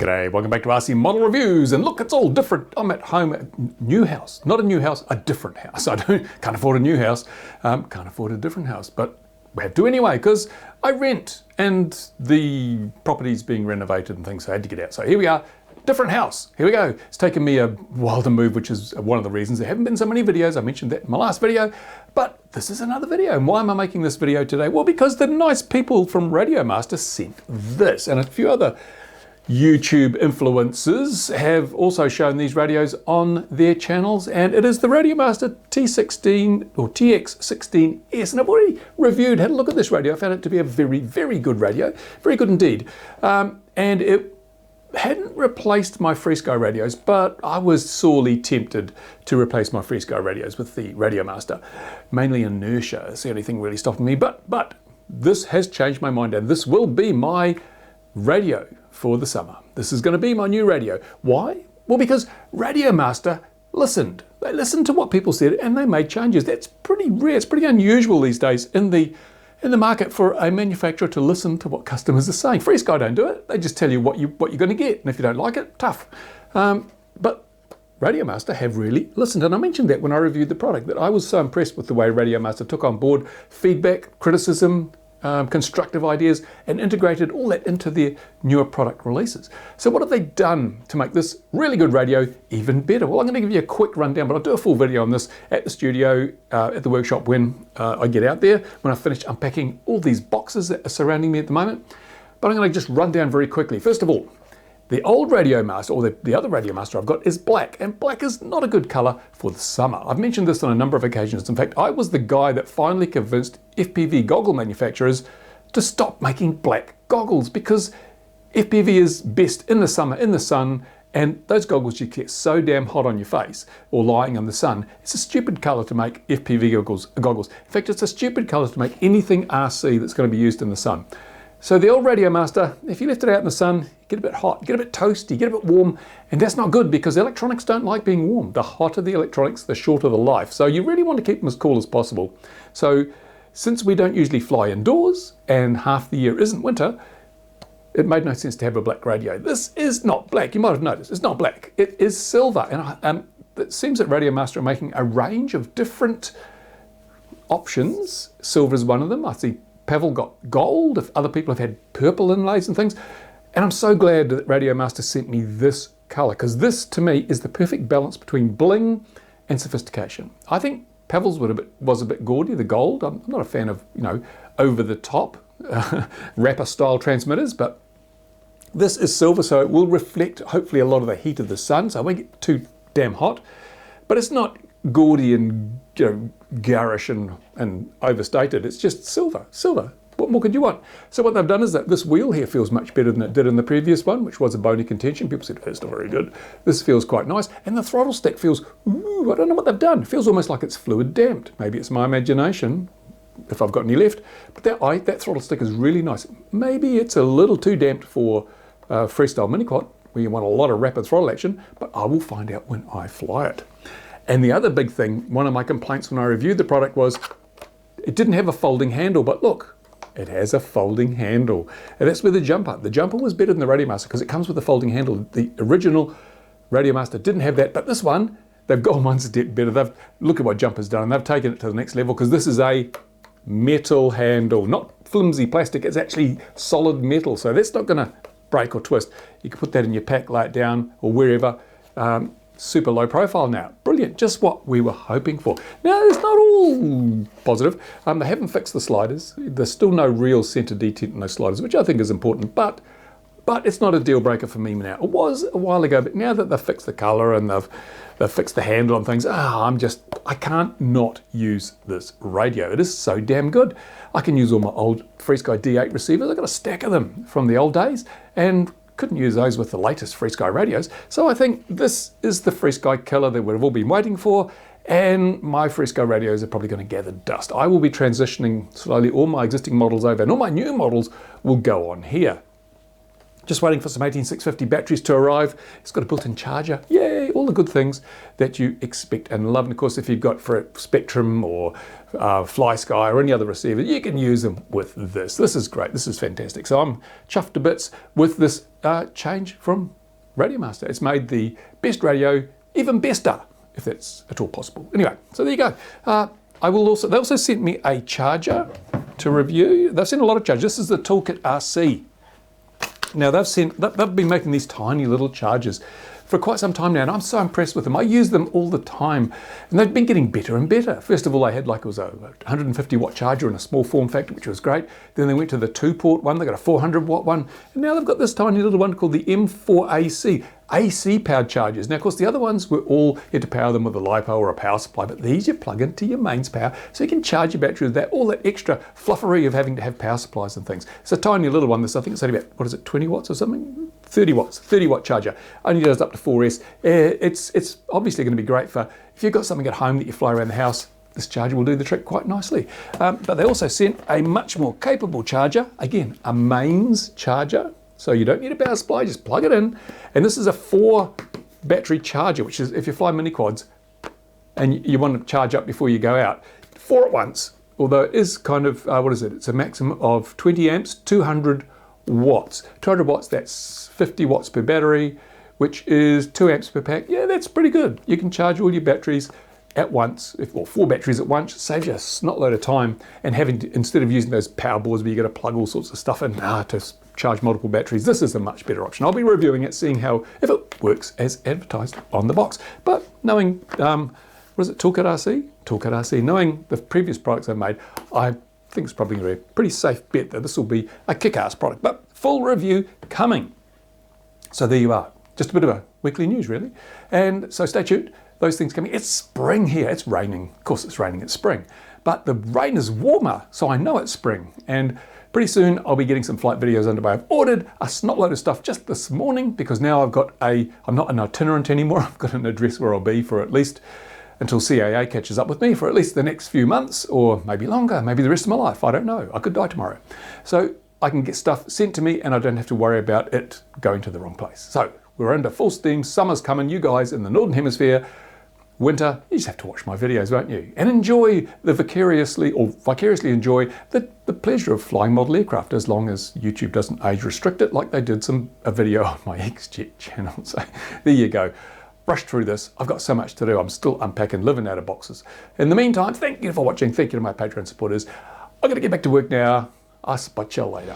G'day, welcome back to RC Model Reviews, and look, it's all different. I'm at home at a new house, not a new house, a different house. I can't afford a new house, can't afford a different house, but we have to anyway, because I rent, and the property's being renovated and things, so I had to get out. So here we are, different house, here we go. It's taken me a while to move, which is one of the reasons there haven't been so many videos. I mentioned that in my last video, but this is another video. And why am I making this video today? Well, because the nice people from RadioMaster sent this, and a few other YouTube influencers have also shown these radios on their channels, and it is the RadioMaster T16 or TX16s, and I've already had a look at this radio. I found it to be a very, very good radio, very good indeed, and it hadn't replaced my FrSky radios, but I was sorely tempted to replace my FrSky radios with the RadioMaster. Mainly inertia is the only thing really stopping me, but this has changed my mind, and this will be my radio for the summer. This is going to be my new radio. Why? Well, because RadioMaster listened. They listened to what people said and they made changes. That's pretty rare. It's pretty unusual these days in the market for a manufacturer to listen to what customers are saying. FrSky don't do it. They just tell you what you're going to get, and if you don't like it, tough. But RadioMaster have really listened, and I mentioned that when I reviewed the product, that I was so impressed with the way RadioMaster took on board feedback, criticism, constructive ideas, and integrated all that into their newer product releases. So what have they done to make this really good radio even better? Well, I'm going to give you a quick rundown, but I'll do a full video on this at the studio, at the workshop when I get out there, when I finish unpacking all these boxes that are surrounding me at the moment. But I'm going to just run down very quickly. First of all, the old RadioMaster, or the other RadioMaster I've got, is black, and black is not a good color for the summer. I've mentioned this on a number of occasions. In fact, I was the guy that finally convinced FPV goggle manufacturers to stop making black goggles, because FPV is best in the summer, in the sun, and those goggles just get so damn hot on your face or lying in the sun. It's a stupid color to make FPV goggles. In fact, it's a stupid color to make anything RC that's going to be used in the sun. So the old RadioMaster, if you left it out in the sun, you get a bit hot, you get a bit toasty, you get a bit warm, and that's not good because electronics don't like being warm. The hotter the electronics, the shorter the life. So you really want to keep them as cool as possible. So since we don't usually fly indoors and half the year isn't winter, it made no sense to have a black radio. This is not black. You might have noticed, it's not black. It is silver. And it seems that RadioMaster are making a range of different options. Silver is one of them. I see Pavel got gold, if other people have had purple inlays and things. And I'm so glad that RadioMaster sent me this color, because this to me is the perfect balance between bling and sophistication. I think Pavel's was a bit gaudy, the gold. I'm not a fan of, over the top rapper style transmitters, but this is silver, so it will reflect hopefully a lot of the heat of the sun, so it won't get too damn hot. But it's not gaudy and garish and overstated. It's just silver. What more could you want? So what they've done is that this wheel here feels much better than it did in the previous one, which was a bony contention. People said, it's not very good. This feels quite nice. And the throttle stick feels, ooh, I don't know what they've done. It feels almost like it's fluid damped. Maybe it's my imagination, if I've got any left. But that throttle stick is really nice. Maybe it's a little too damped for freestyle mini quad, where you want a lot of rapid throttle action, but I will find out when I fly it. And the other big thing, one of my complaints when I reviewed the product was it didn't have a folding handle, but look, it has a folding handle. And that's where the jumper was better than the RadioMaster because it comes with a folding handle. The original RadioMaster didn't have that, but this one, they've gone one step better. Look at what jumper's done, and they've taken it to the next level, because this is a metal handle, not flimsy plastic, it's actually solid metal. So that's not gonna break or twist. You can put that in your pack, lay it down, or wherever. Super low profile now. Brilliant, just what we were hoping for. Now, it's not all positive. They haven't fixed the sliders. There's still no real center detent in those sliders, which I think is important, but it's not a deal breaker for me now. It was a while ago, but now that they've fixed the color and they've fixed the handle on things, I can't not use this radio. It is so damn good. I can use all my old FrSky D8 receivers. I've got a stack of them from the old days, and couldn't use those with the latest FrSky radios. So I think this is the FrSky killer that we've all been waiting for, and my FrSky radios are probably going to gather dust. I will be transitioning slowly all my existing models over, and all my new models will go on here. Just waiting for some 18650 batteries to arrive. It's got a built-in charger. Yay, all the good things that you expect and love. And of course, if you've got for Spectrum or FrSky or any other receiver, you can use them with this. This is great. This is fantastic. So I'm chuffed to bits with this change from RadioMaster. It's made the best radio even bester, if that's at all possible. Anyway, so there you go. They also sent me a charger to review. They've sent a lot of chargers. This is the Toolkit RC. Now they've been making these tiny little chargers for quite some time now, and I'm so impressed with them. I use them all the time, and they've been getting better and better. First of all, they had it was a 150 watt charger in a small form factor, which was great. Then they went to the 2-port one. They got a 400 watt one, and now they've got this tiny little one called the M4AC. AC powered chargers. Now, of course, the other ones were all, you had to power them with a LiPo or a power supply, but these you plug into your mains power, so you can charge your battery with that, all that extra fluffery of having to have power supplies and things. It's a tiny little one. This, I think it's only about, 20 watts or something? 30 watts, 30 watt charger. Only goes up to 4S. It's obviously going to be great for, if you've got something at home that you fly around the house, this charger will do the trick quite nicely. But they also sent a much more capable charger, again, a mains charger. So you don't need a power supply, just plug it in. And this is a 4 battery charger, which is if you fly mini quads and you want to charge up before you go out, 4 at once. Although it is kind of, it's a maximum of 20 amps, 200 watts. 200 watts, that's 50 watts per battery, which is 2 amps per pack. Yeah, that's pretty good. You can charge all your batteries at once, or 4 batteries at once. Saves you a snot load of time, and having to, instead of using those power boards where you got to plug all sorts of stuff in to charge multiple batteries, this is a much better option. I'll be reviewing it, seeing if it works as advertised on the box. But knowing, Toolkit RC? Toolkit RC, knowing the previous products I've made, I think it's probably going to be a pretty safe bet that this will be a kick-ass product. But full review coming. So there you are. Just a bit of a weekly news, really. And so stay tuned. Those things coming. It's spring here. It's raining. Of course, it's raining. It's spring. But the rain is warmer, so I know it's spring. And pretty soon, I'll be getting some flight videos underway. I've ordered a snot load of stuff just this morning because now I'm not an itinerant anymore. I've got an address where I'll be for at least until CAA catches up with me for at least the next few months, or maybe longer, maybe the rest of my life. I don't know. I could die tomorrow. So I can get stuff sent to me and I don't have to worry about it going to the wrong place. So we're under full steam. Summer's coming. You guys in the Northern Hemisphere, winter, you just have to watch my videos, won't you? And enjoy vicariously enjoy the pleasure of flying model aircraft, as long as YouTube doesn't age restrict it like they did a video on my X-Jet channel. So there you go. Rushed through this. I've got so much to do. I'm still unpacking, living out of boxes. In the meantime, thank you for watching. Thank you to my Patreon supporters. I've got to get back to work now. I'll spot you later.